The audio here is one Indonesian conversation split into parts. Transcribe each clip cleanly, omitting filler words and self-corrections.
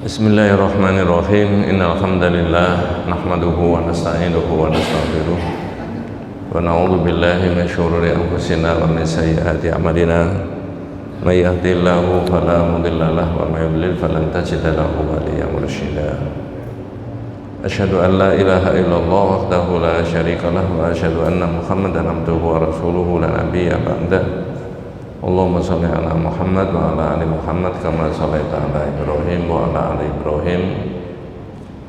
Bismillahirrahmanirrahim. Innal hamdalillah nahmaduhu wa nasta'inuhu wa nastaghfiruh wa na'udzu billahi min syururi anfusina wa min sayyiati a'malina. May yahdihillahu fala mudilla lahu wa may yudlil falan tajida lahu waliyyan mursyida. Asyhadu an la ilaha illallah wahdahu la syarika lahu wa asyhadu anna Muhammadan abduhu wa rasuluhu la nabiyya ba'da. Allahumma sholli ala Muhammad wa ala ali Muhammad kama shallaita ala Ibrahim wa ala ali Ibrahim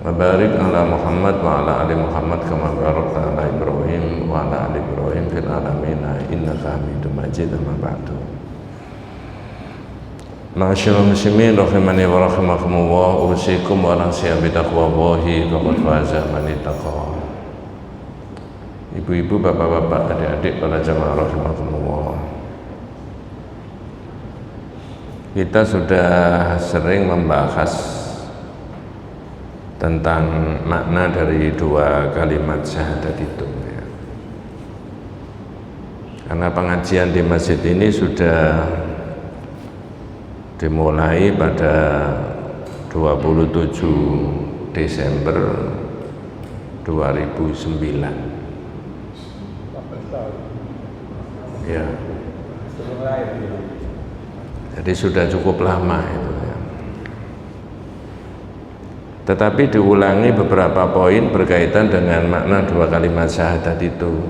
wa barik ala Muhammad wa ala ali Muhammad kama barakta ala Ibrahim wa ala ali Ibrahim fil alamin innaka Hamidum Majid. Amma ba'du. Ma'asyiral muslimin rahimani wa rahimakumullah, usikum wa nasiya bi taqwallahi faqad faza man ittaqa. Ibu-ibu, bapak-bapak, adik-adik, para jamaah rahimakumullah. Kita sudah sering membahas tentang makna dari dua kalimat syahadat itu ya. Karena pengajian di masjid ini sudah dimulai pada 27 Desember 2009 ya. Jadi sudah cukup lama itu ya. Tetapi diulangi beberapa poin berkaitan dengan makna dua kalimat syahadat itu.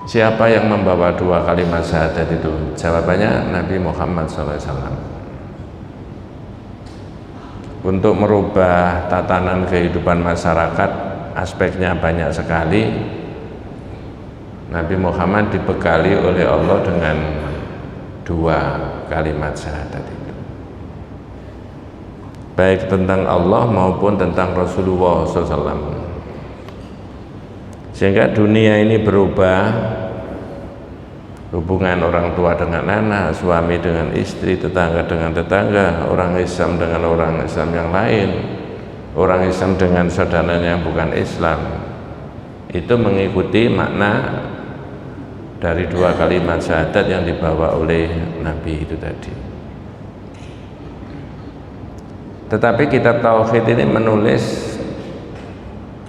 Siapa yang membawa dua kalimat syahadat itu? Jawabannya Nabi Muhammad SAW. Untuk merubah tatanan kehidupan masyarakat, aspeknya banyak sekali. Nabi Muhammad dibekali oleh Allah dengan dua kalimat syahadat itu, baik tentang Allah maupun tentang Rasulullah SAW. Sehingga dunia ini berubah, hubungan orang tua dengan anak, suami dengan istri, tetangga dengan tetangga, orang Islam dengan orang Islam yang lain, orang Islam dengan saudaranya yang bukan Islam, itu mengikuti makna dari dua kalimat syahadat yang dibawa oleh Nabi itu tadi. Tetapi kitab Tauhid ini menulis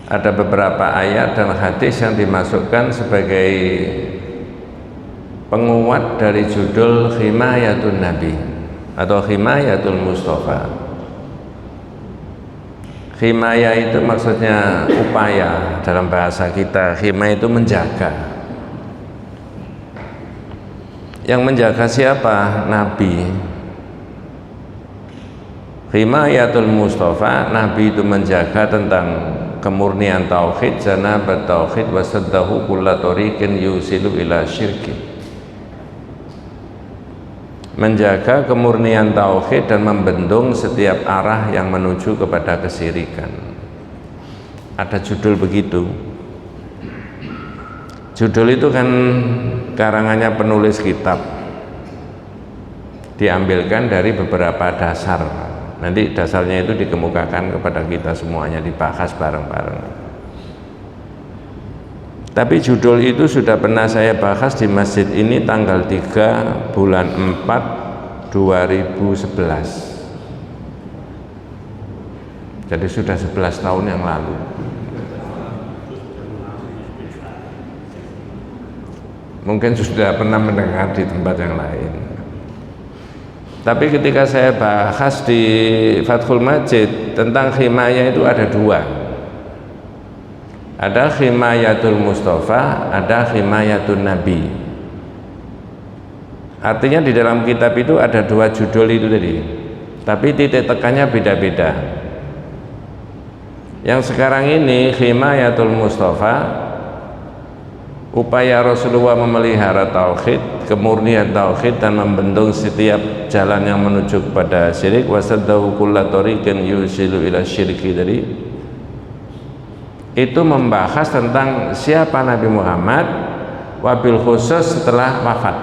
ada beberapa ayat dan hadis yang dimasukkan sebagai penguat dari judul Himayatun Nabi atau Himayatul Mustafa. Himaya itu maksudnya upaya, dalam bahasa kita himaya itu menjaga. Yang menjaga siapa? Nabi. Himayatul Mustafa, Nabi itu menjaga tentang kemurnian tauhid, janabat tauhid, wasaddahu kulla tariqin yusilu ila syirki. Menjaga kemurnian tauhid dan membendung setiap arah yang menuju kepada kesyirikan. Ada judul begitu. Judul itu kan karangannya penulis kitab, diambilkan dari beberapa dasar. Nanti dasarnya itu dikemukakan kepada kita semuanya, dibahas bareng-bareng. Tapi judul itu sudah pernah saya bahas di masjid ini tanggal 3 bulan 4 2011. Jadi sudah 11 tahun yang lalu. Mungkin sudah pernah mendengar di tempat yang lain. Tapi ketika saya bahas di Fathul Majid tentang himayah itu ada dua. Ada Himayatul Mustafa, ada Himayatun Nabi. Artinya di dalam kitab itu ada dua judul itu tadi. Tapi titik tekannya beda-beda. Yang sekarang ini Himayatul Mustafa, upaya Rasulullah memelihara tauhid, kemurnian tauhid dan membendung setiap jalan yang menuju kepada syirik, wasaddahu kulla tariqin yusilu ila syirki tadi. Itu membahas tentang siapa Nabi Muhammad, wabil khusus setelah wafat.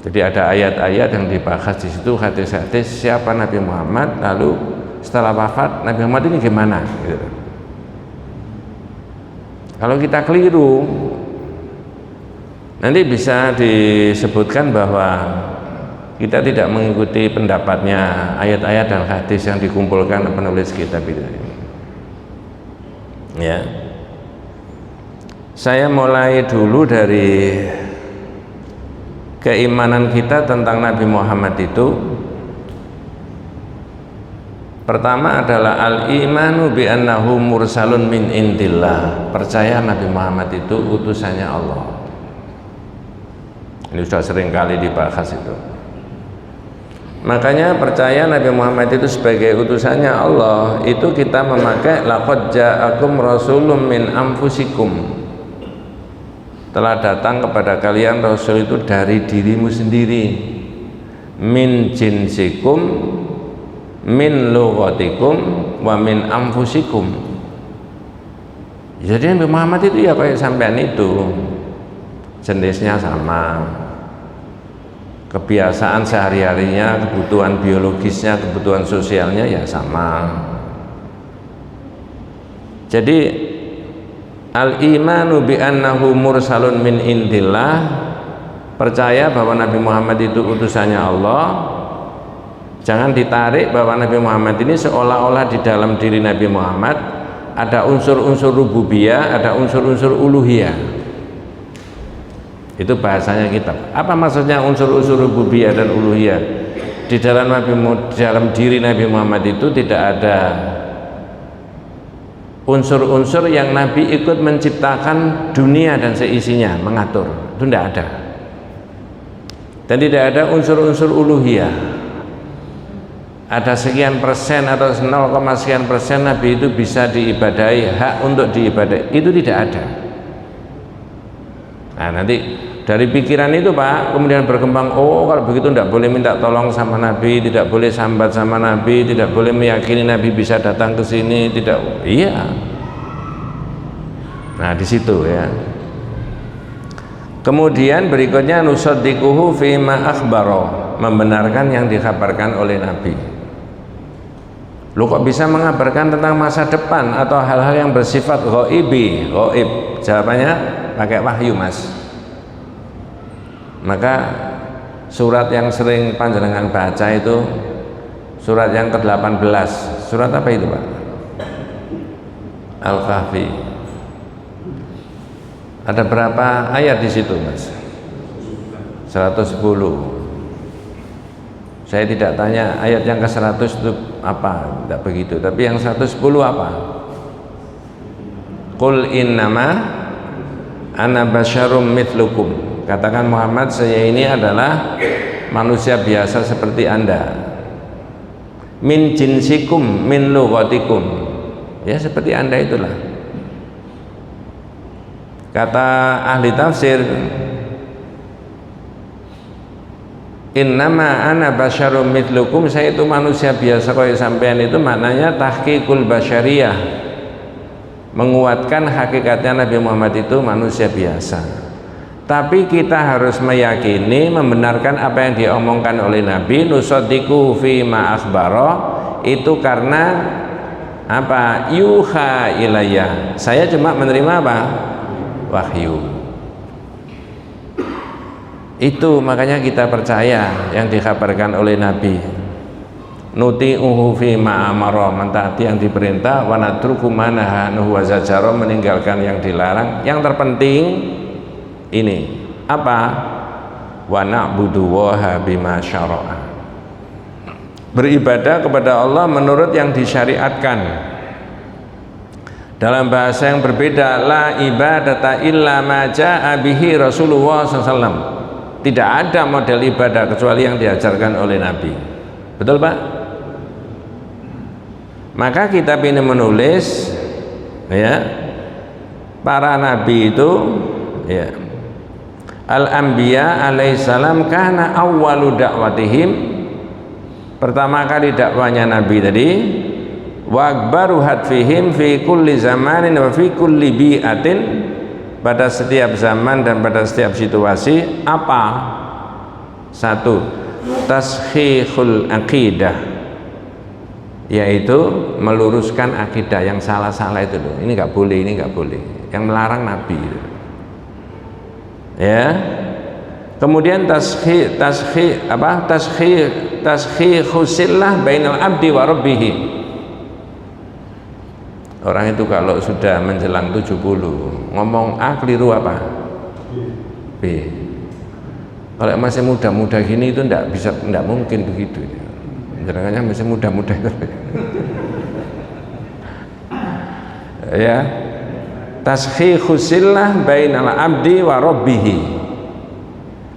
Jadi ada ayat-ayat yang dibahas di situ, hadis-hadis siapa Nabi Muhammad, lalu setelah wafat Nabi Muhammad ini gimana gitu. Kalau kita keliru, nanti bisa disebutkan bahwa kita tidak mengikuti pendapatnya, ayat-ayat dan hadis yang dikumpulkan penulis kitab itu. Ya, saya mulai dulu dari keimanan kita tentang Nabi Muhammad itu. Pertama adalah al-imanu bi annahu mursalun min indillah, percaya Nabi Muhammad itu utusannya Allah. Ini sudah sering kali dibahas itu. Makanya percaya Nabi Muhammad itu sebagai utusannya Allah, itu kita memakai laqad ja'akum rasulun min anfusikum, telah datang kepada kalian rasul itu dari dirimu sendiri, min jinsikum, min lughatikum, wa min anfusikum. Jadi Nabi Muhammad itu ya kayak sampean itu, jenisnya sama, kebiasaan sehari-harinya, kebutuhan biologisnya, kebutuhan sosialnya ya sama. Jadi al-imanu bi annahu mursalun min indillah, percaya bahwa Nabi Muhammad itu utusannya Allah. Jangan ditarik bahwa Nabi Muhammad ini seolah-olah di dalam diri Nabi Muhammad ada unsur-unsur rububiyah, ada unsur-unsur uluhiyah. Itu bahasanya kitab. Apa maksudnya unsur-unsur rububiyah dan uluhiyah? Di dalam diri Nabi Muhammad itu tidak ada unsur-unsur yang Nabi ikut menciptakan dunia dan seisinya, mengatur. Itu tidak ada. Dan tidak ada unsur-unsur uluhiyah. Ada sekian persen atau 0, sekian persen Nabi itu bisa diibadahi, hak untuk diibadahi, itu tidak ada. Nah, nanti dari pikiran itu Pak kemudian berkembang, oh kalau begitu tidak boleh minta tolong sama Nabi, tidak boleh sambat sama Nabi, tidak boleh meyakini Nabi bisa datang ke sini, tidak. Iya. Nah, di situ ya. Kemudian berikutnya nusaddiquhu fima akhbaro, membenarkan yang dikabarkan oleh Nabi. Lu kok bisa mengabarkan tentang masa depan atau hal-hal yang bersifat ghaibi? Ghaib. Jawabannya pakai wahyu, Mas. Maka surat yang sering panjenengan baca itu surat yang ke-18. Surat apa itu, Pak? Al-Kahfi. Ada berapa ayat di situ, Mas? 110. Saya tidak tanya ayat yang ke-100 itu apa, tidak begitu. Tapi yang 110 apa? Qul innama ana basyarum mithlukum. Katakan Muhammad, saya ini adalah manusia biasa seperti Anda. Min jinsikum, min lughatikum. Ya seperti Anda itulah. Kata ahli tafsir, innama ana basyarum mithlukum, saya itu manusia biasa kayak sampean, itu maknanya tahqiqul basyariyah, menguatkan hakikatnya Nabi Muhammad itu manusia biasa. Tapi kita harus meyakini, membenarkan apa yang diomongkan oleh Nabi, nusaddiqu fi ma akhbara, itu karena apa? Yuha ilayya, saya cuma menerima apa? Wahyu. Itu makanya kita percaya yang dikabarkan oleh Nabi. Nuti'uhu fi ma amara, mentaati yang diperintah, wa natruku ma nahahu wa zajara, meninggalkan yang dilarang. Yang terpenting ini apa? Wa na'budu waha bima syara'a, beribadah kepada Allah menurut yang disyariatkan. Dalam bahasa yang berbeda, la ibadata illa ma ja'a bihi Rasulullah SAW. Tidak ada model ibadah kecuali yang diajarkan oleh Nabi. Betul Pak? Maka kitab ini menulis ya, para nabi itu ya, al-anbiya alaihissalam kana awwalu da'watihim, pertama kali dakwanya Nabi tadi, wa akbaru hadfihim fi kulli zamanin wa fi kulli bi'atin, pada setiap zaman dan pada setiap situasi. Apa? Satu, tashihul aqidah, yaitu meluruskan akidah yang salah-salah itu loh. Ini nggak boleh, ini nggak boleh, yang melarang Nabi ya. Kemudian taskhikhusillah bainal abdi wa rabbih. Orang itu kalau sudah menjelang 70 ngomong A keliru apa? B. Kalau masih muda-muda gini itu enggak mungkin begitu. Jangan masih muda-muda itu. Ya. Taskhikhusillah bainal abdi wa rabbih.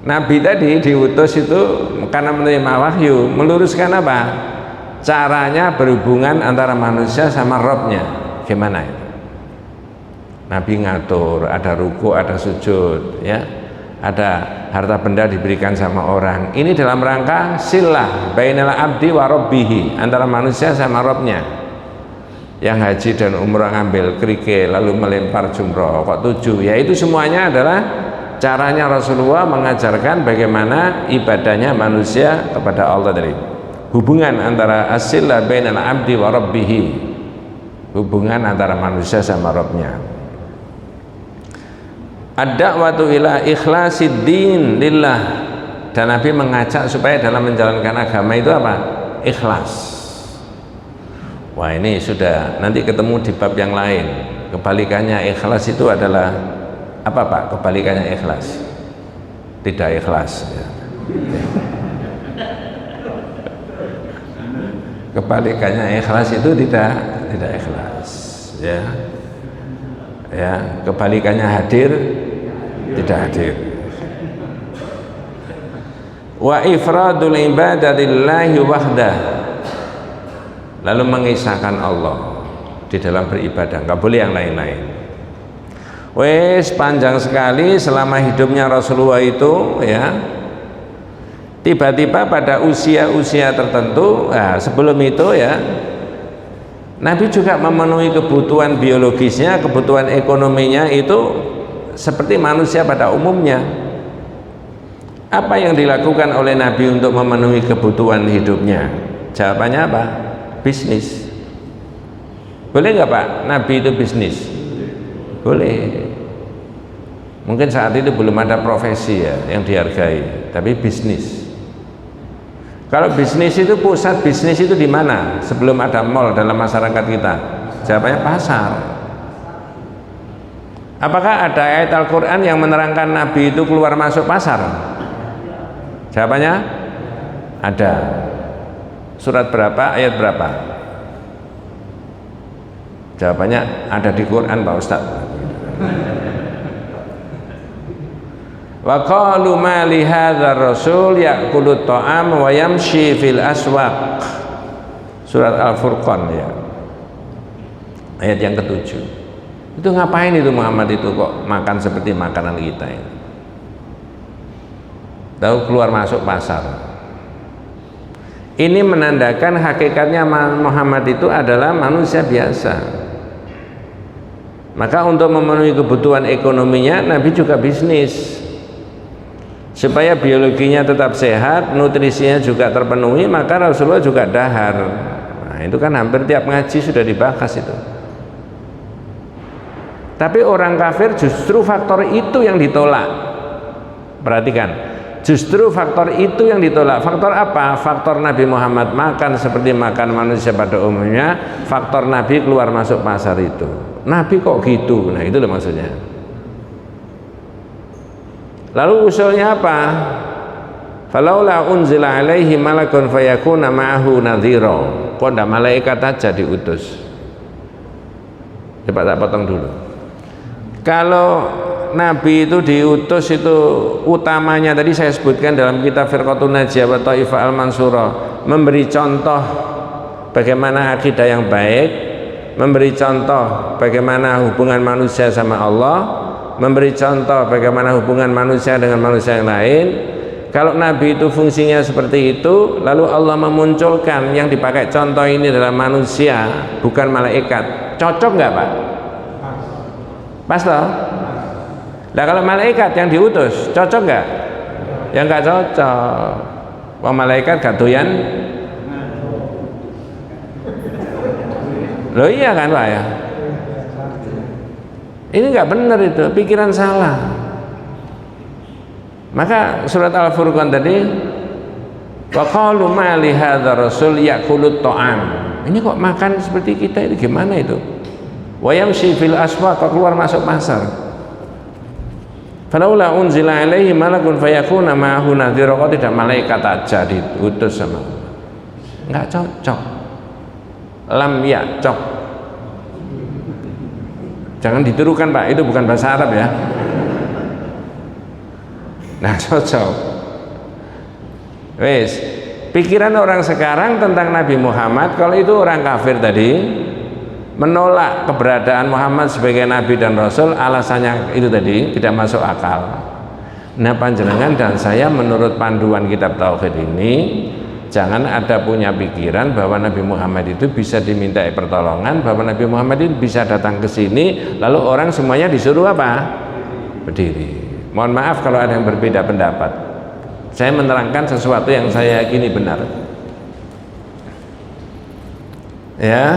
Nabi tadi diutus itu karena menerima wahyu meluruskan apa? Caranya berhubungan antara manusia sama Rabb-nya. Gimana itu? Nabi ngatur, ada ruku, ada sujud, ya, ada harta benda diberikan sama orang. Ini dalam rangka silah bainal abdi wa rabbih, antara manusia sama Rabb-nya. Yang haji dan umrah ngambil kerikil lalu melempar jumroh kok 7, ya itu semuanya adalah caranya Rasulullah mengajarkan bagaimana ibadahnya manusia kepada Allah dari hubungan antara as-silah bainal abdi wa rabbih, hubungan antara manusia sama Rabb-nya. Ad-da'watu ila ikhlasid din lillah, dan Nabi mengajak supaya dalam menjalankan agama itu apa? Ikhlas. Wah, ini sudah nanti ketemu di bab yang lain. Kebalikannya ikhlas itu adalah apa Pak? Kebalikannya ikhlas? Tidak ikhlas ya. Kebalikannya ikhlas itu tidak ikhlas ya. Ya, kebalikannya hadir tidak hadir. Wa ifradul ibadatillahi wahdah, lalu mengisahkan Allah di dalam beribadah, nggak boleh yang lain-lain. Wes panjang sekali selama hidupnya Rasulullah itu ya. Tiba-tiba pada usia-usia tertentu, ya, sebelum itu ya Nabi juga memenuhi kebutuhan biologisnya, kebutuhan ekonominya itu seperti manusia pada umumnya. Apa yang dilakukan oleh Nabi untuk memenuhi kebutuhan hidupnya? Jawabannya apa? Bisnis. Boleh nggak Pak? Nabi itu bisnis? Boleh. Mungkin saat itu belum ada profesi ya yang dihargai, tapi bisnis. Kalau bisnis itu, pusat bisnis itu di mana? Sebelum ada mall dalam masyarakat kita, jawabannya pasar. Apakah ada ayat Al-Quran yang menerangkan Nabi itu keluar masuk pasar? Jawabannya ada. Surat berapa? Ayat berapa? Jawabannya ada di Quran Pak Ustadz. Wa qalu ma li hadzal rasul ya'kulu ta'am wa yamshi fil aswaq. Surat Al-Furqan ya. Ayat yang ke-7. Itu ngapain itu Muhammad itu kok makan seperti makanan kita ini? Tahu keluar masuk pasar. Ini menandakan hakikatnya Muhammad itu adalah manusia biasa. Maka untuk memenuhi kebutuhan ekonominya Nabi juga bisnis. Supaya biologinya tetap sehat, nutrisinya juga terpenuhi, maka Rasulullah juga dahar. Nah, itu kan hampir tiap ngaji sudah dibahas itu. Tapi orang kafir justru faktor itu yang ditolak. Perhatikan, justru faktor itu yang ditolak. Faktor apa? Faktor Nabi Muhammad makan seperti makan manusia pada umumnya. Faktor Nabi keluar masuk pasar itu. Nabi kok gitu? Nah itu loh maksudnya. Lalu usulnya apa? Falaula unzila alaihi malakun fayakuna ma'ahu nadhira. Kok enggak malaikat aja diutus? Coba tak potong dulu. Kalau Nabi itu diutus itu utamanya tadi saya sebutkan dalam kitab Firqatun Najiyah wa Thaifah Al-Mansurah, memberi contoh bagaimana akidah yang baik, memberi contoh bagaimana hubungan manusia sama Allah, memberi contoh bagaimana hubungan manusia dengan manusia yang lain. Kalau Nabi itu fungsinya seperti itu, lalu Allah memunculkan yang dipakai contoh ini dalam manusia, bukan malaikat, cocok nggak Pak? Pas loh. Nah kalau malaikat yang diutus, cocok nggak? Ya nggak cocok. Wah malaikat gak doyan. Loh iya kan Pak ya? Ini nggak benar itu, pikiran salah. Maka surat Al-Furqan tadi, wa qalu ma li hadzal rasul ya'kulut ta'am. Ini kok makan seperti kita, itu gimana itu? Wa yamshi fil aswaq, keluar masuk pasar. Falaula unzila alaihi malakun fayakuna ma'ahu nadhira, kok tidak malaikat aja diutus sama Allah. Enggak cocok. Lam ya'cok. Jangan ditirukan Pak, itu bukan bahasa Arab ya. Nah cocok. Wes, pikiran orang sekarang tentang Nabi Muhammad, kalau itu orang kafir tadi menolak keberadaan Muhammad sebagai Nabi dan Rasul, alasannya itu tadi tidak masuk akal. Nah panjenengan dan saya menurut panduan kitab Tauhid ini, jangan ada punya pikiran bahwa Nabi Muhammad itu bisa dimintai pertolongan, bahwa Nabi Muhammad itu bisa datang ke sini lalu orang semuanya disuruh apa? Berdiri. Mohon maaf kalau ada yang berbeda pendapat. Saya menerangkan sesuatu yang saya yakini benar. Ya,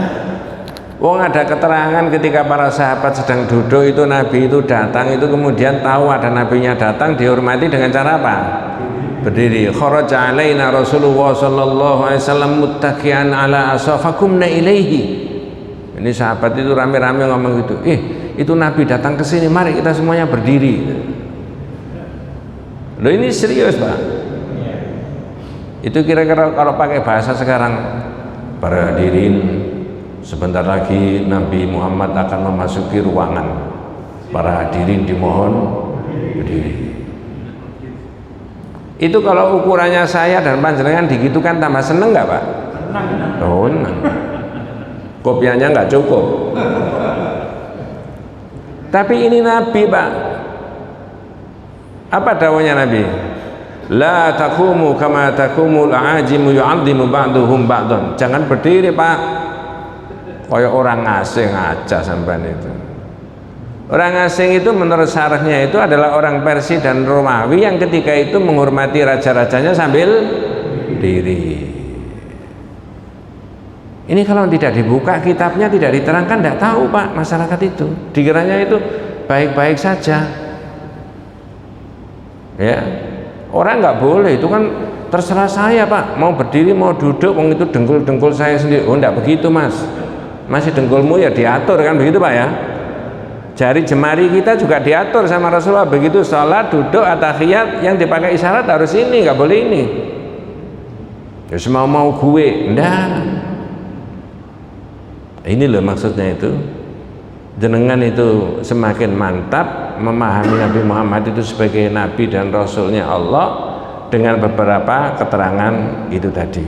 wong ada keterangan ketika para sahabat sedang duduk itu Nabi itu datang, itu kemudian tahu ada nabinya datang, dihormati dengan cara apa? Berdiri. Kharaja alaina Rasulullah sallallahu alaihi wasallam muttaqian ala asafakumna ilaihi. Ini sahabat itu rame-rame ngomong gitu. Itu Nabi datang ke sini, mari kita semuanya berdiri. Loh ini serius Pak. Itu kira-kira kalau pakai bahasa sekarang, para hadirin, sebentar lagi Nabi Muhammad akan memasuki ruangan. Para hadirin dimohon berdiri. Itu kalau ukurannya saya dan panjenengan digitukan tambah seneng nggak Pak? Oh, seneng. Kopiannya nggak cukup. Tapi ini Nabi Pak. Apa dawanya Nabi? La taqumu kama taqumul a'ajimu yu'adhimu ba'duhum ba'dhan. Jangan berdiri Pak, kayak orang asing aja sampean itu. Orang asing itu menurut syarahnya itu adalah orang Persia dan Romawi yang ketika itu menghormati raja-rajanya sambil diri. Ini kalau tidak dibuka kitabnya, tidak diterangkan, tidak tahu Pak masyarakat itu. Dikiranya itu baik-baik saja. Ya, orang nggak boleh, itu kan terserah saya Pak, mau berdiri mau duduk, wong itu dengkul saya sendiri. Oh enggak begitu Mas, masih dengkulmu ya diatur kan begitu Pak ya. Jari jemari kita juga diatur sama Rasulullah, begitu sholat duduk atahiyat yang dipakai isyarat harus ini, nggak boleh ini. Ya semau gue, enggak. Ini loh maksudnya itu. Jenengan itu semakin mantap memahami Nabi Muhammad itu sebagai Nabi dan Rasulnya Allah dengan beberapa keterangan itu tadi.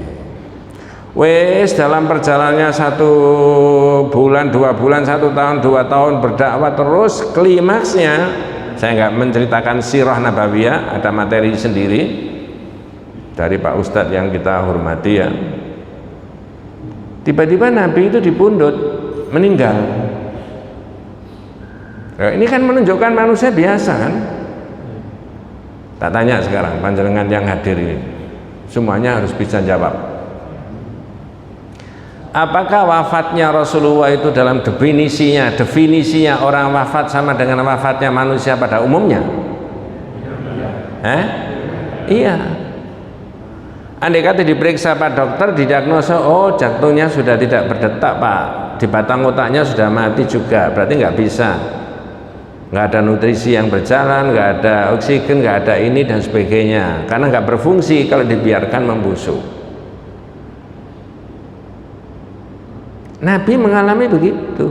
Wes dalam perjalanannya 1 bulan, 2 bulan, 1 tahun, 2 tahun berdakwah terus, klimaksnya saya nggak menceritakan sirah nabawiyah, ada materi sendiri dari Pak Ustadz yang kita hormati ya. Tiba-tiba Nabi itu dipundut, meninggal. Ya, ini kan menunjukkan manusia biasa kan. Tak tanya sekarang panjenengan yang hadir ini, semuanya harus bisa jawab. Apakah wafatnya Rasulullah itu dalam definisinya orang wafat sama dengan wafatnya manusia pada umumnya? Iya. Andai kata diperiksa Pak dokter, didiagnosa, oh jantungnya sudah tidak berdetak Pak, di batang otaknya sudah mati juga, berarti nggak bisa. Nggak ada nutrisi yang berjalan, nggak ada oksigen, nggak ada ini dan sebagainya, karena nggak berfungsi kalau dibiarkan membusuk. Nabi mengalami begitu.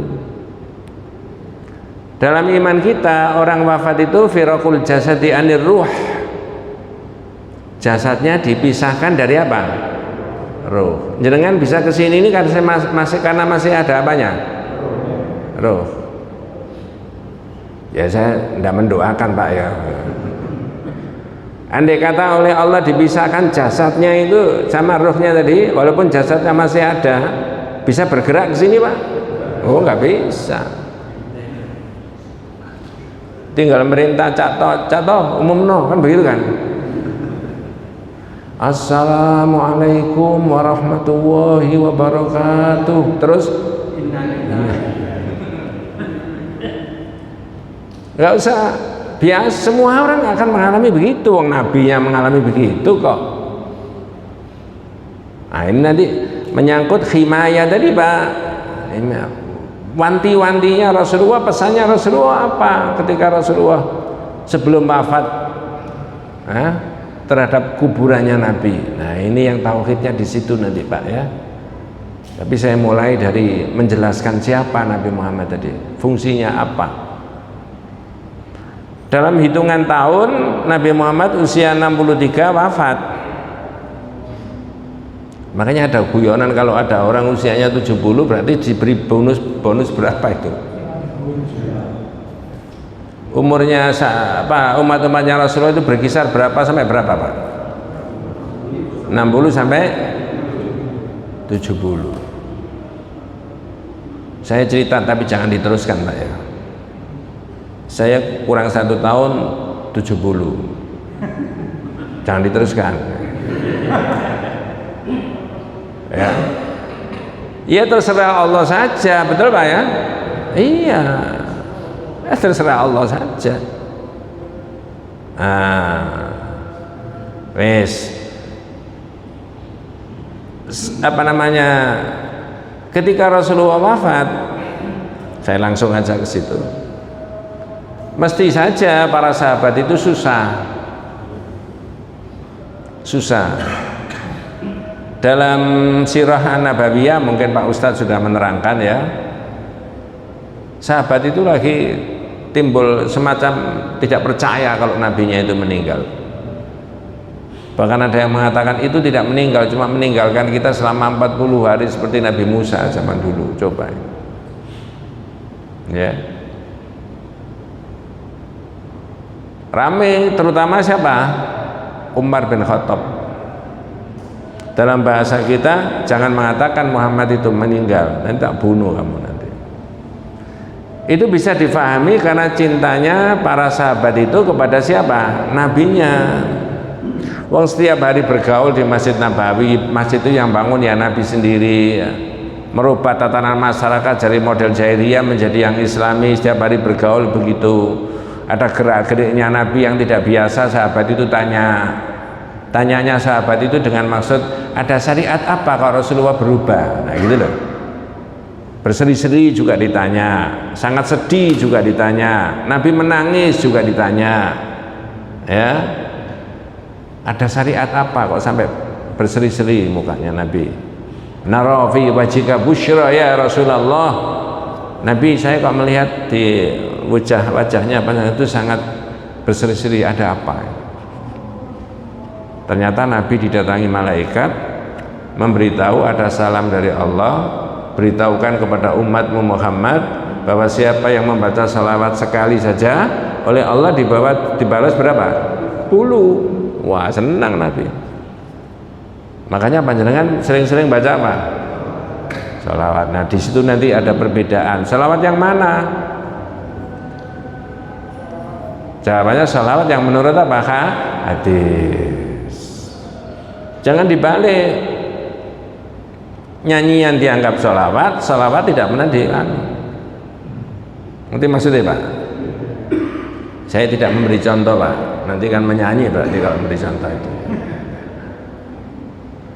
Dalam iman kita, orang wafat itu firaqul jasadi anir ruh, jasadnya dipisahkan dari apa? Ruh. Jenengan bisa kesini ini karena masih ada apanya? Ruh. Ya saya tidak mendoakan Pak ya. Andai kata oleh Allah dipisahkan jasadnya itu sama ruhnya tadi, walaupun jasadnya masih ada, bisa bergerak ke sini Pak? Oh nggak bisa. Tinggal merintah catoh umumno kan begitu kan? Assalamualaikum warahmatullahi wabarakatuh. Terus nggak usah Biasa, semua orang akan mengalami begitu. Wong Nabi yang mengalami begitu kok. Nah, ini nanti menyangkut khimaya tadi Pak. Wanti-wantinya Rasulullah, pesannya Rasulullah apa ketika Rasulullah sebelum wafat terhadap kuburannya Nabi. Nah, ini yang tauhidnya di situ nanti Pak ya. Tapi saya mulai dari menjelaskan siapa Nabi Muhammad tadi, fungsinya apa. Dalam hitungan tahun Nabi Muhammad usia 63 wafat. Makanya ada guyonan kalau ada orang usianya 70 berarti diberi bonus berapa itu? Umurnya umat-umatnya Rasulullah itu berkisar berapa sampai berapa Pak? 60 sampai 70. Saya cerita tapi jangan diteruskan Pak ya. Saya kurang 1 tahun 70. Jangan diteruskan. Ya. Ya terserah Allah saja, betul Pak ya? Iya. Terserah Allah saja. Apa namanya? Ketika Rasulullah wafat, saya langsung aja ke situ. Mesti saja para sahabat itu susah. Dalam sirah An-Nabawiyah mungkin Pak Ustadz sudah menerangkan ya. Sahabat itu lagi timbul semacam tidak percaya kalau nabinya itu meninggal. Bahkan ada yang mengatakan itu tidak meninggal, cuma meninggalkan kita selama 40 hari seperti Nabi Musa zaman dulu. Coba ya. Rame terutama siapa? Umar bin Khattab. Dalam bahasa kita jangan mengatakan Muhammad itu meninggal, nanti tak bunuh kamu nanti. Itu bisa difahami karena cintanya para sahabat itu kepada siapa? Nabinya. Wong setiap hari bergaul di Masjid Nabawi, masjid itu yang bangun ya Nabi sendiri ya. Merubah tatanan masyarakat dari model jahiliyah menjadi yang islami, setiap hari bergaul begitu. Ada gerak-geriknya Nabi yang tidak biasa, sahabat itu tanyanya sahabat itu dengan maksud ada syariat apa kalau Rasulullah berubah. Nah gitu loh. Berseri-seri juga ditanya, sangat sedih juga ditanya, Nabi menangis juga ditanya ya. Ada syariat apa kok sampai berseri-seri mukanya Nabi? Nara fi wajhika busyra ya Rasulullah. Nabi, saya kok melihat di wajahnya itu sangat berseri-seri, ada apa? Ternyata Nabi didatangi malaikat memberitahu ada salam dari Allah, beritahukan kepada umatmu Muhammad bahwa siapa yang membaca salawat sekali saja oleh Allah dibalas berapa? 10. Wah, senang Nabi. Makanya panjenengan sering-sering baca apa? Salawat. Nah, di situ nanti ada perbedaan. Salawat yang mana? Jawabannya salawat yang menurut apa? Hadis. Jangan dibalik. Nyanyian dianggap salawat, salawat tidak pernah ngerti maksudnya Pak? Saya tidak memberi contoh Pak. Nanti kan menyanyi berarti kalau memberi contoh itu.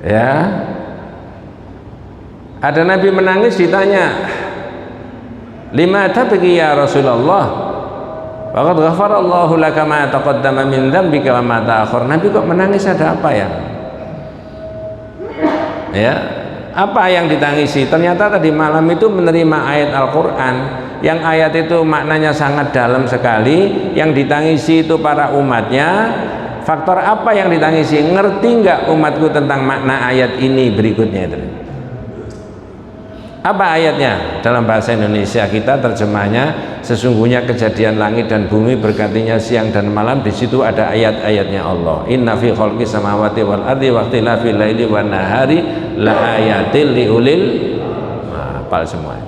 Ya. Ada Nabi menangis ditanya, "Lima tabki ya Rasulullah? Faqad ghafarallahu laka ma taqaddama min dzambika wa ma ta'akhkhar." Nabi kok menangis, ada apa ya? Ya. Apa yang ditangisi? Ternyata tadi malam itu menerima ayat Al-Quran yang ayat itu maknanya sangat dalam sekali, yang ditangisi itu para umatnya. Faktor apa yang ditangisi? Ngerti nggak umatku tentang makna ayat ini berikutnya itu? Apa ayatnya? Dalam bahasa Indonesia kita terjemahnya, sesungguhnya kejadian langit dan bumi bergantinya siang dan malam, di situ ada ayat-ayatnya Allah. Inna fi khalqis samawati wal ardi wa ikhtilafil laili wan nahari la ayatil liulil. Hafal semua.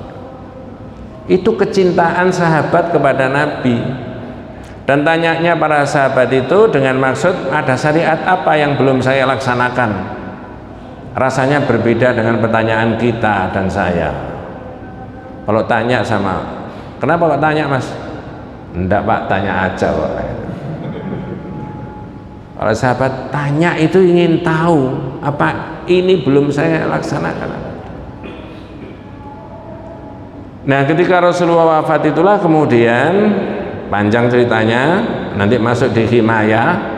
Itu kecintaan sahabat kepada Nabi. Dan tanyanya para sahabat itu dengan maksud ada syariat apa yang belum saya laksanakan. Rasanya berbeda dengan pertanyaan kita dan saya. Kalau tanya sama, kenapa kok tanya Mas? Enggak Pak, tanya aja Pak. Kalau sahabat tanya itu ingin tahu apa ini belum saya laksanakan. Nah ketika Rasulullah wafat itulah kemudian panjang ceritanya, nanti masuk di himayah.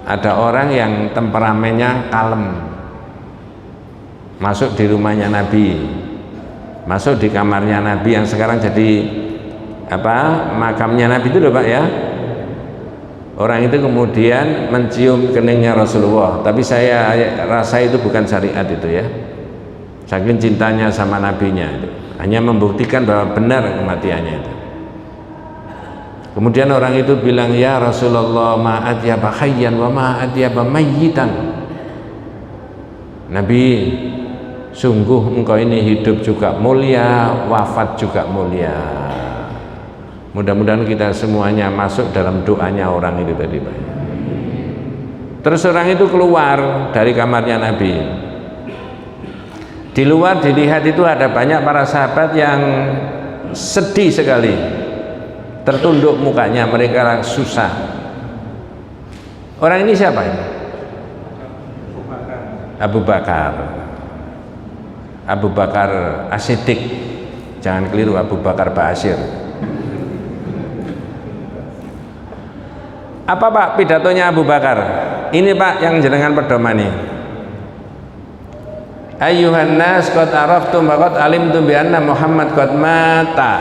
Ada orang yang temperamennya kalem, masuk di rumahnya Nabi, masuk di kamarnya Nabi yang sekarang jadi apa, makamnya Nabi itu loh Pak ya. Orang itu kemudian mencium keningnya Rasulullah, tapi saya rasa itu bukan syariat itu ya, saking cintanya sama nabinya itu, hanya membuktikan bahwa benar kematiannya itu. Kemudian orang itu bilang, ya Rasulullah, ma atyaba hayyan wa ma atyaba mayyitan. Nabi, sungguh engkau ini hidup juga mulia, wafat juga mulia. Mudah-mudahan kita semuanya masuk dalam doanya orang itu tadi Pak. Terus orang itu keluar dari kamarnya Nabi. Di luar dilihat itu ada banyak para sahabat yang sedih sekali, tertunduk mukanya, mereka susah. Orang ini siapa ini? Abu Bakar. Abu Bakar As-Siddiq, jangan keliru, Abu Bakar Ba'asyir. Apa Pak pidatonya Abu Bakar? Ini Pak yang jenengan pedomani. Ayyuhan nas qad araftum wa qad alimtum bi anna Muhammad qad mata.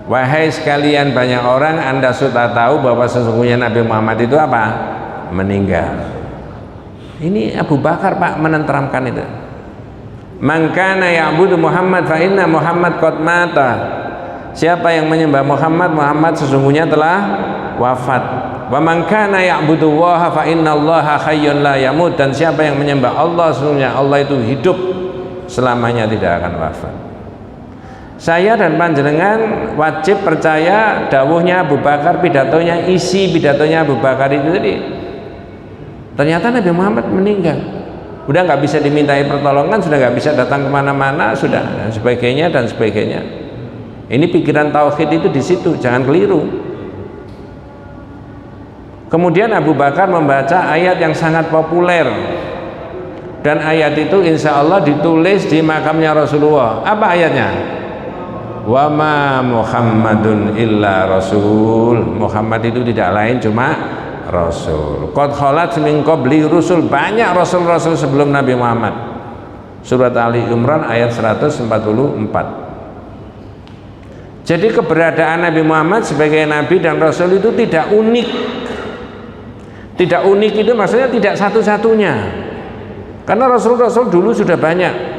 Wahai sekalian banyak orang, Anda sudah tahu bahwa sesungguhnya Nabi Muhammad itu apa? Meninggal. Ini Abu Bakar Pak menenteramkan itu. Man kana ya'budu Muhammad fa inna Muhammad qad mata. Siapa yang menyembah Muhammad, Muhammad sesungguhnya telah wafat. Wa man kana ya'budullaha fa innallaha hayyun la yamut. Dan siapa yang menyembah Allah, sesungguhnya Allah itu hidup selamanya, tidak akan wafat. Saya dan panjenengan wajib percaya dawuhnya Abu Bakar, pidatonya, isi pidatonya Abu Bakar itu tadi. Ternyata Nabi Muhammad meninggal, udah nggak bisa dimintai pertolongan, sudah nggak bisa datang kemana-mana, sudah, dan sebagainya dan sebagainya. Ini pikiran tauhid itu di situ, jangan keliru. Kemudian Abu Bakar membaca ayat yang sangat populer, dan ayat itu insya Allah ditulis di makamnya Rasulullah. Apa ayatnya? Wa ma Muhammadun illa Rasul. Muhammad itu tidak lain cuma Rasul. Qad khalat min qabli rusul. Banyak Rasul-Rasul sebelum Nabi Muhammad. Surat Ali Imran ayat 144. Jadi keberadaan Nabi Muhammad sebagai Nabi dan Rasul itu tidak unik. Tidak unik itu maksudnya tidak satu-satunya. Karena Rasul-Rasul dulu sudah banyak.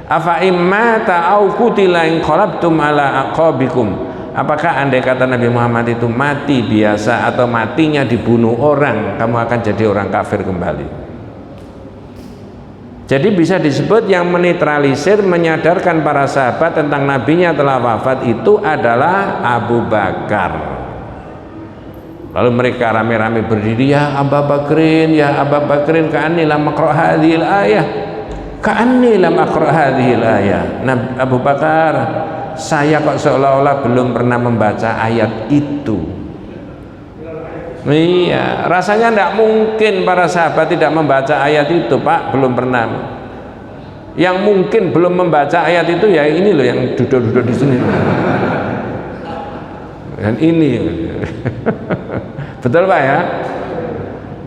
Afa imma ta'au qutila in qalabtum ala aqabikum. Apakah andai kata Nabi Muhammad itu mati biasa atau matinya dibunuh orang, kamu akan jadi orang kafir kembali. Jadi bisa disebut yang menetralisir, menyadarkan para sahabat tentang nabinya telah wafat itu adalah Abu Bakar. Lalu mereka rame-rame berdiri, ya Abu Bakrin, ya Abu Bakrin, ka'anni lam aqra' hadhil ayah, ka'anni lam aqra' hadhil ayah. Nah Abu Bakar, saya kok seolah-olah belum pernah membaca ayat itu. Iya, rasanya tidak mungkin para sahabat tidak membaca ayat itu Pak, belum pernah. Yang mungkin belum membaca ayat itu ya ini loh yang duduk-duduk di sini. Dan ini, betul Pak ya.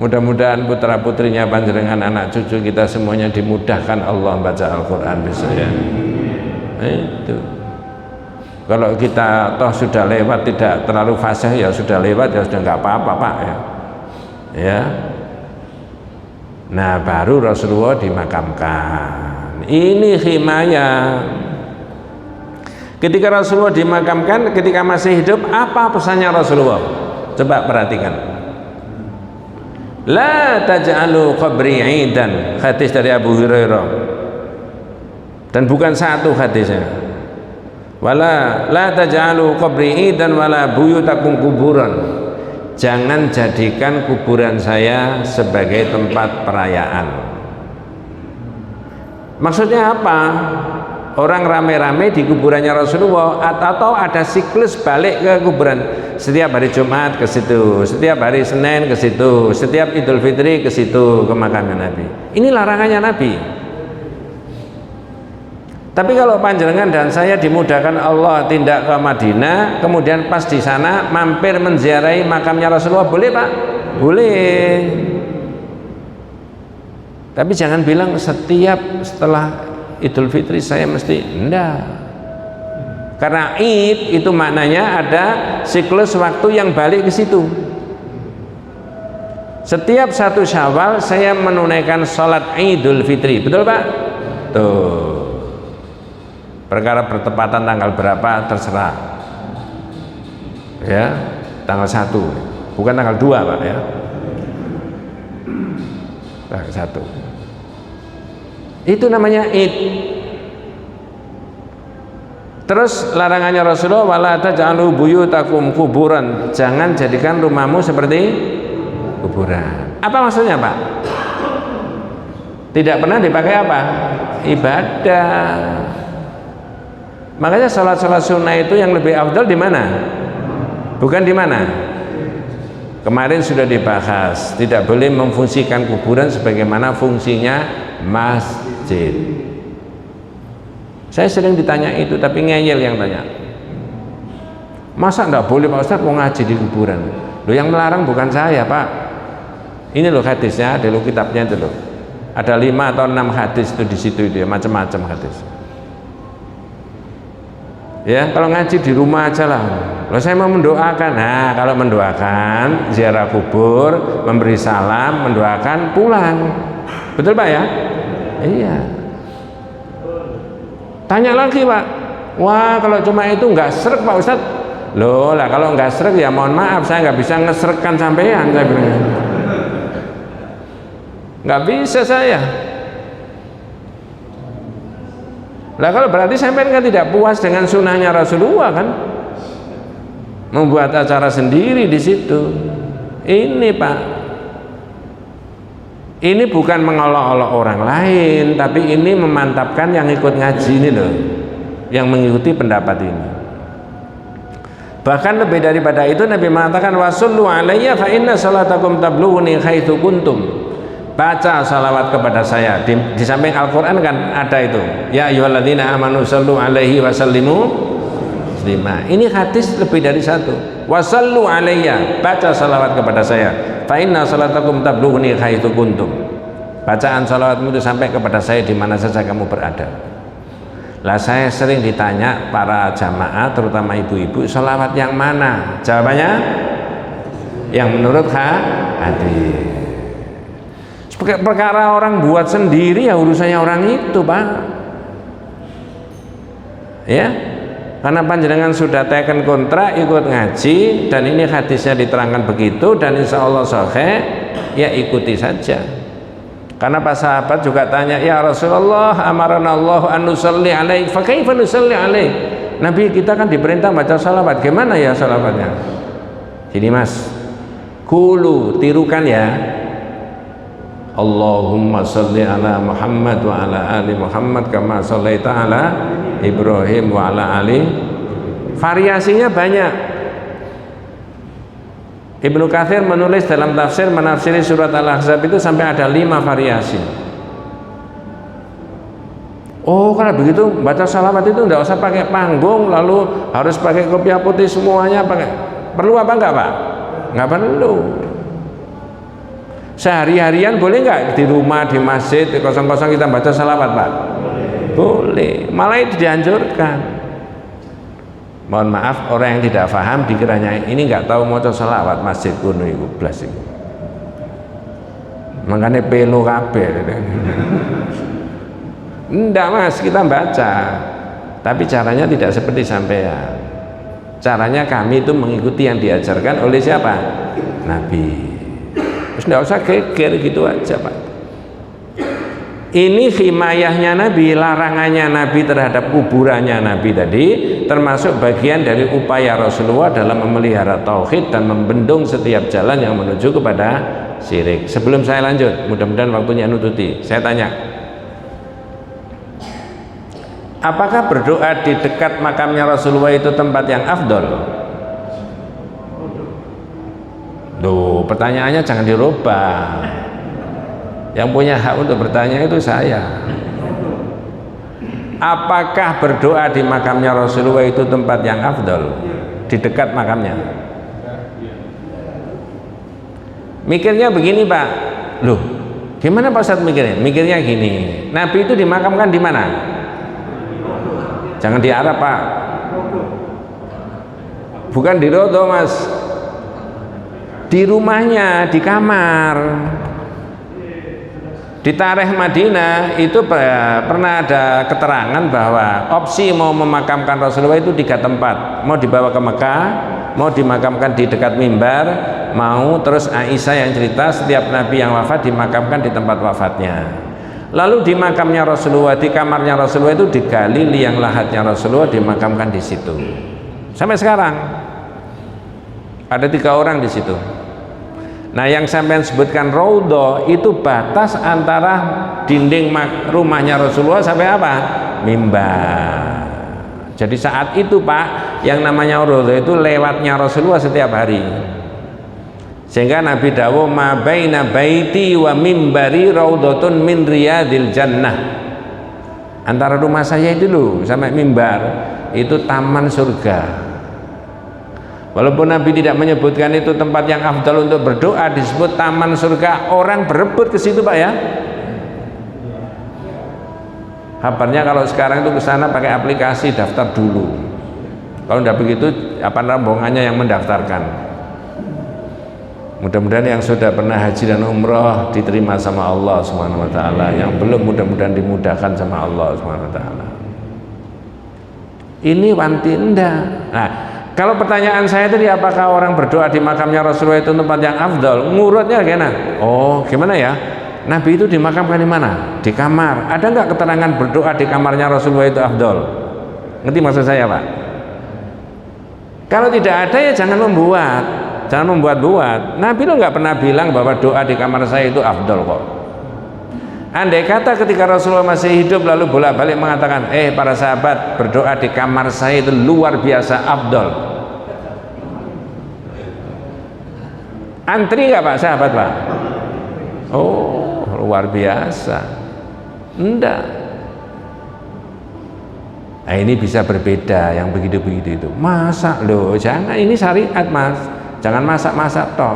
Mudah-mudahan putra putrinya panjenengan, anak cucu kita semuanya dimudahkan Allah baca Al-Quran besok ya. Itu. Kalau kita toh sudah lewat tidak terlalu fasih ya sudah lewat ya sudah nggak apa-apa Pak ya. Ya. Nah baru Rasulullah dimakamkan. Ini himayah. Ketika Rasulullah dimakamkan, ketika masih hidup, apa pesannya Rasulullah? Coba perhatikan. La taj'alu qabri 'idan. Hadis dari Abu Hurairah. Dan bukan satu hadisnya. Wala la taj'alu qabri idan wala buyutakum kuburan. Jangan jadikan kuburan saya sebagai tempat perayaan. Maksudnya apa? orang rame-rame di kuburannya Rasulullah, atau ada siklus balik ke kuburan. Setiap hari Jumat ke situ, setiap hari Senin ke situ, setiap Idul Fitri ke situ, ke makamnya Nabi. Ini larangannya Nabi. Tapi kalau panjenengan dan saya dimudahkan Allah tindak ke Madinah, kemudian pas di sana mampir menziarahi makamnya Rasulullah, boleh Pak? Boleh. Tapi jangan bilang setiap setelah Idul Fitri saya mesti, enggak. Karena Id itu maknanya ada siklus waktu yang balik ke situ. Setiap 1 Syawal saya menunaikan sholat Idul Fitri, betul Pak? Tuh. Perkara bertepatan tanggal berapa terserah. Ya, tanggal 1, bukan tanggal 2 Pak ya. Tanggal 1. Itu namanya Id. Terus larangannya Rasulullah, wala taj'alu buyutakum kuburan, jangan jadikan rumahmu seperti kuburan. Apa maksudnya Pak? Tidak pernah dipakai apa? Ibadah. Makanya sholat-sholat sunnah itu yang lebih afdal di mana? Bukan di mana? Kemarin sudah dibahas, tidak boleh memfungsikan kuburan sebagaimana fungsinya masjid. Saya sering ditanya itu, tapi ngeyel yang tanya. Masa enggak boleh Pak Ustadz mau ngaji di kuburan? Loh, yang melarang bukan saya Pak. Ini loh hadisnya, ada loh kitabnya itu loh. Ada 5 atau 6 hadis itu di situ itu ya, macam-macam hadis. Ya, kalau ngaji di rumah aja lah. Kalau saya mau mendoakan, nah kalau mendoakan ziarah kubur, memberi salam, mendoakan, pulang. Betul Pak ya? Iya. Tanya lagi Pak, wah kalau cuma itu nggak srek Pak Ustadz. Loh lah, kalau nggak srek ya mohon maaf, saya nggak bisa ngesrekkan sampean, saya bilang. Nggak bisa saya. Lah kalau berarti sampean kan tidak puas dengan sunnahnya Rasulullah kan? Membuat acara sendiri di situ. Ini Pak, ini bukan mengolok-olok orang lain, tapi ini memantapkan yang ikut ngaji ini loh, yang mengikuti pendapat ini. Bahkan lebih daripada itu Nabi mengatakan wasallu alayya fa inna salatakum tablughuni haitsu kuntum. Baca salawat kepada saya. Di samping Al-Quran kan ada itu, ya ayyuhalladzina amanu sallu alaihi wasallimu taslima. Ini hadis lebih dari 1. Wasallu alayya, baca salawat kepada saya. Fa inna salatakum tablughuni haitsu kuntum. Bacaan salawatmu itu sampai kepada saya di mana saja kamu berada. Lah saya sering ditanya para jamaah, terutama ibu-ibu, salawat yang mana? Jawabannya yang menurut hadis. Perkara orang buat sendiri ya urusannya orang itu Pak ya, karena panjenengan sudah teken kontrak ikut ngaji dan ini hadisnya diterangkan begitu dan insya Allah sahih, ya ikuti saja. Karena pas sahabat juga tanya, ya Rasulullah amarana Allah an nusalli alaih fa kaifa nusalli alaih. Nabi kita kan diperintah baca salawat, gimana ya salawatnya? Sini Mas, kulu, tirukan ya. Allahumma salli ala Muhammad wa ala ali Muhammad kama sallaita ala Ibrahim wa ala ali. Variasinya banyak. Ibnu Katsir menulis dalam tafsir menafsiri surat Al-Ahzab itu sampai ada 5 variasi. Oh, kalau begitu baca salawat itu enggak usah pakai panggung lalu harus pakai kopiah putih semuanya pakai. Perlu apa enggak Pak? Enggak perlu. Sehari-harian boleh nggak di rumah, di masjid, di kosong-kosong kita baca salawat Pak? Boleh, malah itu dianjurkan. Mohon maaf, orang yang tidak paham dikiranya ini nggak tahu mau salawat masjid kuno itu blas itu. Makanya pelo kabeh. Enggak Mas, kita baca. Tapi caranya tidak seperti sampean. Caranya kami itu mengikuti yang diajarkan oleh siapa? Nabi. Tidak usah geger gitu aja Pak. Ini himayahnya Nabi, larangannya Nabi terhadap kuburannya Nabi tadi termasuk bagian dari upaya Rasulullah dalam memelihara tauhid dan membendung setiap jalan yang menuju kepada syirik. Sebelum saya lanjut, mudah-mudahan waktunya nututi, saya tanya, Apakah berdoa di dekat makamnya Rasulullah itu tempat yang afdol? Duh, pertanyaannya jangan dirubah. Yang punya hak untuk bertanya itu saya. Apakah berdoa di makamnya Rasulullah itu tempat yang afdol? Di dekat makamnya? Mikirnya begini Pak. Loh, gimana Pak Ustadz mikirnya? Mikirnya gini, Nabi itu dimakamkan di mana? Jangan di Arab Pak. Bukan di Rodo Mas. Di rumahnya, di kamar. Di Tarikh Madinah itu pernah ada keterangan bahwa opsi mau memakamkan Rasulullah itu 3 tempat. Mau dibawa ke Mekah, mau dimakamkan di dekat mimbar, mau terus Aisyah yang cerita setiap Nabi yang wafat dimakamkan di tempat wafatnya. Lalu di makamnya Rasulullah, di kamarnya Rasulullah itu digali liang lahatnya Rasulullah, dimakamkan di situ. Sampai sekarang ada 3 orang di situ. Nah, yang sampean sebutkan raudhah itu batas antara dinding rumahnya Rasulullah sampai apa? Mimbar. Jadi saat itu Pak, yang namanya raudhah itu lewatnya Rasulullah setiap hari. Sehingga Nabi dawuh ma baina baiti wa mimbari raudhatun min riyadil jannah. Antara rumah saya itu loh sampai mimbar itu taman surga. Walaupun Nabi tidak menyebutkan itu tempat yang afdal untuk berdoa, disebut taman surga, orang berebut ke situ Pak ya. Kabarnya kalau sekarang itu ke sana pakai aplikasi daftar dulu. Kalau tidak begitu apa rombongannya yang mendaftarkan. Mudah-mudahan yang sudah pernah haji dan umroh diterima sama Allah Subhanahu wa taala, yang belum mudah-mudahan dimudahkan sama Allah Subhanahu wa taala. Ini wanti enggak. Nah, kalau pertanyaan saya tadi apakah orang berdoa di makamnya Rasulullah itu tempat yang afdal, ngurutnya gimana? Oh, gimana ya? Nabi itu dimakamkan di mana? Di kamar. Ada nggak keterangan berdoa di kamarnya Rasulullah itu afdal? Ngerti maksud saya Pak? Kalau tidak ada ya jangan membuat-buat. Nabi lo nggak pernah bilang bahwa doa di kamar saya itu afdal kok. Andai kata ketika Rasulullah masih hidup lalu bolak-balik mengatakan, para sahabat berdoa di kamar saya itu luar biasa afdal. Antri nggak Pak sahabat Pak? Oh, luar biasa. Enggak. Nah, ini bisa berbeda yang begitu-begitu itu. Masa loh, jangan, ini syariat Mas. Jangan masak-masak toh.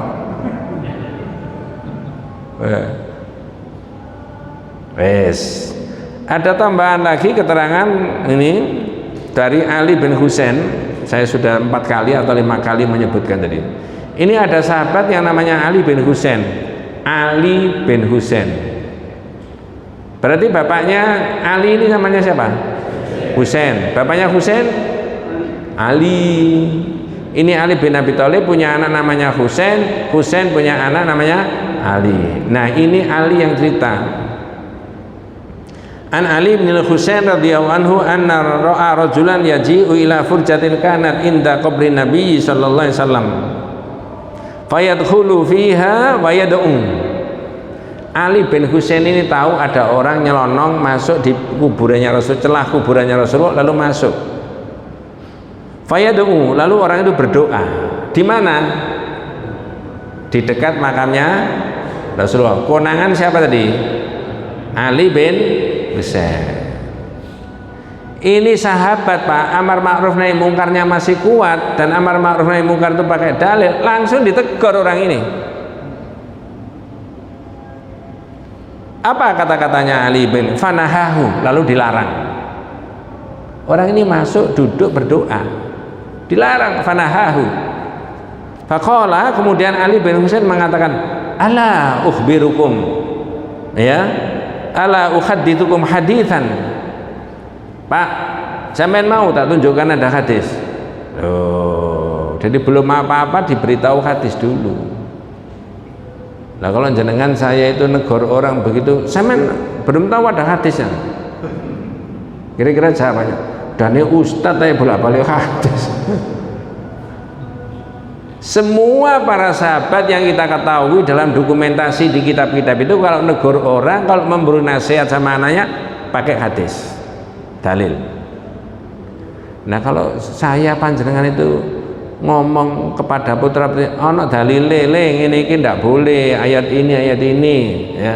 Wes. Ada tambahan lagi keterangan ini dari Ali bin Husain. Saya sudah 4 kali atau 5 kali menyebutkan tadi. Ini ada sahabat yang namanya Ali bin Husain. Ali bin Husain. Berarti bapaknya Ali ini namanya siapa? Husain. Bapaknya Husain? Ali. Ini Ali bin Abi Thalib punya anak namanya Husain. Husain punya anak namanya Ali. Nah, ini Ali yang cerita. An Ali bin Husain radhiyallahu anhu anna ra'a rajulan yaji'u ila furjatin kanat inda qabri Nabi sallallahu alaihi wasallam. Fayadkhulu fiha wa yad'u. Ali bin Husain ini tahu ada orang nyelonong masuk di kuburannya Rasul, celah kuburannya Rasulullah lalu masuk. Fayad'u, lalu orang itu berdoa. Di mana? Di dekat makamnya Rasulullah. Konangan siapa tadi? Ali bin Husain. Ini sahabat Pak, amar ma'ruf nahi mungkarnya masih kuat dan amar ma'ruf nahi mungkar itu pakai dalil, langsung ditegur orang ini. Apa kata-katanya Ali bin fanahahu, lalu dilarang. Orang ini masuk duduk berdoa, dilarang, fanahahu. Faqala, kemudian Ali bin Husain mengatakan, ala ukhbirukum, ya, ala uhaddithukum hadithan. Pak, sampean mau tak tunjukkan ada hadis? Loh, jadi belum apa-apa diberitahu hadis dulu. Nah, kalau jenengan saya itu negor orang begitu, sampean belum tahu ada hadisnya. Kira-kira jawabannya, Dani Ustadz saya bolak-balik hadis. Semua para sahabat yang kita ketahui dalam dokumentasi di kitab-kitab itu kalau negor orang, kalau memberi nasihat sama anaknya pakai hadis, dalil. Nah kalau saya panjenengan itu ngomong kepada putra putri ono dalile ngene iki ndak boleh ayat ini ya.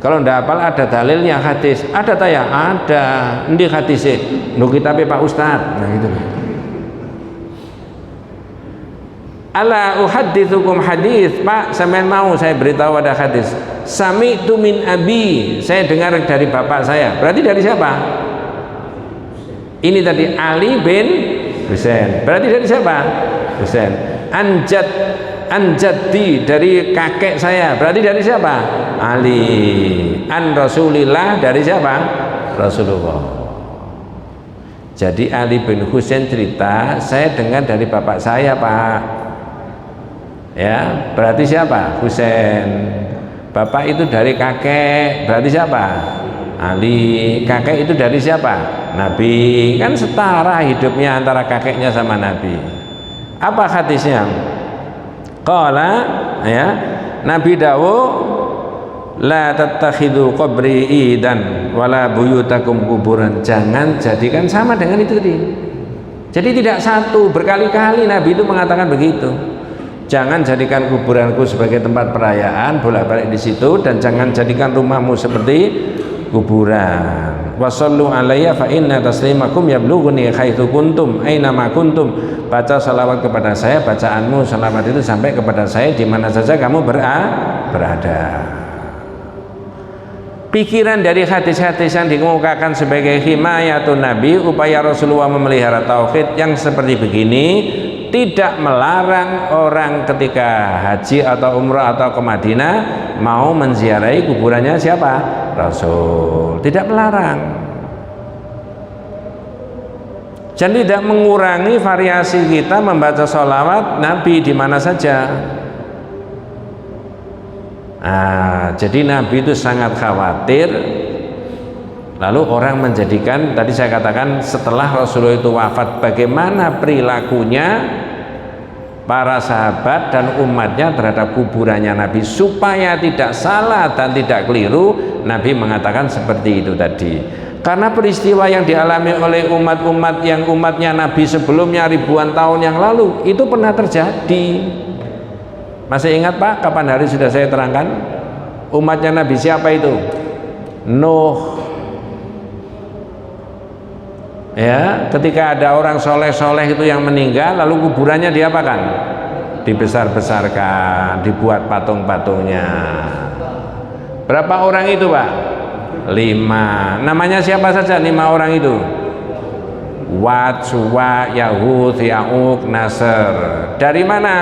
Kalau ndak hafal ada dalilnya hadis, ada tak ya? Ada. Endi hadise? Nu kitabe Pak Ustad. Nah gitu. Ala uhadditsukum hadis, Pak, sampean mau saya beritahu ada hadis. Sami'tu min abi, saya dengar dari bapak saya. Berarti dari siapa? Ini tadi Ali bin Husain. Berarti dari siapa? Husain. Anjaddi, dari kakek saya. Berarti dari siapa? Ali. An Rasulillah, dari siapa? Rasulullah. Jadi Ali bin Husain cerita, saya dengar dari bapak saya, Pak. Ya, berarti siapa? Husain. Bapak itu dari kakek, berarti siapa? Ali. Kakek itu dari siapa? Nabi. Kan setara hidupnya antara kakeknya sama Nabi. Apa hadisnya? Qala, ya, Nabi dawuh, la tattakhidhu qabri idan wala buyutakum kuburan. Jangan jadikan sama dengan itu tadi. Jadi tidak satu, berkali-kali Nabi itu mengatakan begitu. Jangan jadikan kuburanku sebagai tempat perayaan, bolak-balik di situ, dan jangan jadikan rumahmu seperti kuburan. Wasallu alayya fa inna taslimakum yablughuni haitsu kuntum aina ma kuntum. Baca salawat kepada saya, bacaanmu salawat itu sampai kepada saya di mana saja kamu berada. Pikiran dari hadis-hadis yang dikemukakan sebagai himayatun Nabi, upaya Rasulullah memelihara tauhid yang seperti begini, tidak melarang orang ketika haji atau umrah atau ke Madinah mau menziarahi kuburannya siapa? Rasul. Tidak melarang. Dan tidak mengurangi variasi kita membaca sholawat Nabi di mana saja. Nah, jadi Nabi itu sangat khawatir. Lalu orang menjadikan, tadi saya katakan setelah Rasulullah itu wafat, bagaimana perilakunya para sahabat dan umatnya terhadap kuburannya Nabi supaya tidak salah dan tidak keliru. Nabi mengatakan seperti itu tadi. Karena peristiwa yang dialami oleh umat-umat yang umatnya Nabi sebelumnya ribuan tahun yang lalu itu pernah terjadi. Masih ingat Pak, kapan hari sudah saya terangkan? Umatnya Nabi siapa itu? Nuh. Ya, ketika ada orang soleh-soleh itu yang meninggal, lalu kuburannya diapakan? Dibesar-besarkan, dibuat patung-patungnya. Berapa orang itu Pak? 5. Namanya siapa saja 5 orang itu? Wad, Suwa, Yahud, Ya'uq, Nasr. Dari mana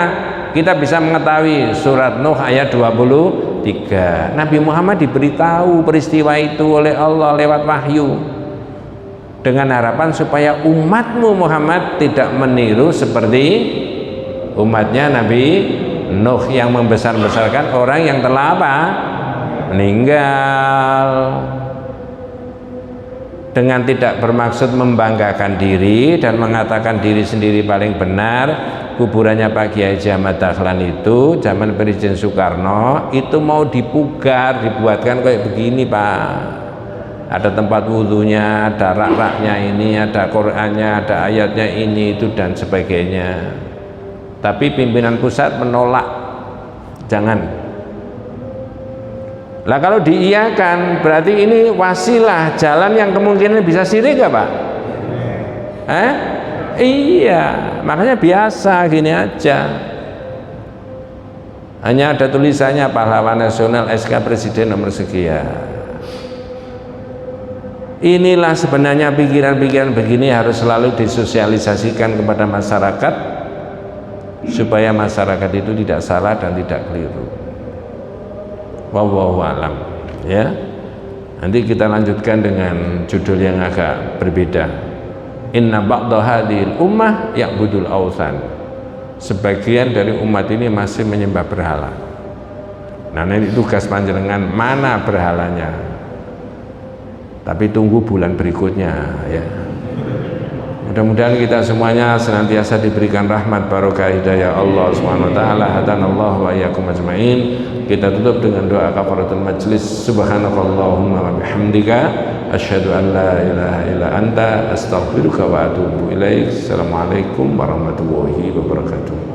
kita bisa mengetahui? Surat Nuh ayat 23. Nabi Muhammad diberitahu peristiwa itu oleh Allah lewat wahyu, dengan harapan supaya umatmu Muhammad tidak meniru seperti umatnya Nabi Nuh yang membesar-besarkan orang yang telah apa? Meninggal. Dengan tidak bermaksud membanggakan diri dan mengatakan diri sendiri paling benar. Kuburannya Pak Kiai Haji Ahmad Dahlan itu zaman Presiden Soekarno itu mau dipugar, dibuatkan kayak begini Pak. Ada tempat wudhunya, ada rak-raknya ini, ada Qur'annya, ada ayatnya ini, itu dan sebagainya. Tapi pimpinan pusat menolak, jangan. Lah kalau diiyakan, berarti ini wasilah, jalan yang kemungkinan bisa syirik gak Pak? Iya, makanya biasa gini aja. Hanya ada tulisannya pahlawan nasional SK Presiden nomor sekian. Inilah sebenarnya pikiran-pikiran begini harus selalu disosialisasikan kepada masyarakat supaya masyarakat itu tidak salah dan tidak keliru. Wallahu a'lam. Ya. Nanti kita lanjutkan dengan judul yang agak berbeda. Inna ba'da hadhil ummah ya'budul awthan. Sebagian dari umat ini masih menyembah berhala. Nah, ini tugas panjenengan, mana berhalanya? Tapi tunggu bulan berikutnya ya. Mudah-mudahan kita semuanya senantiasa diberikan rahmat barokah hidayah Allah Subhanahu wa taala. Hadanallahu wa iyyakum ajmain. Kita tutup dengan doa kafaratul majlis. Subhanakallahumma wa bihamdika asyhadu an la ilaha illa anta astaghfiruka wa atubu ilaik. Assalamualaikum warahmatullahi wabarakatuh.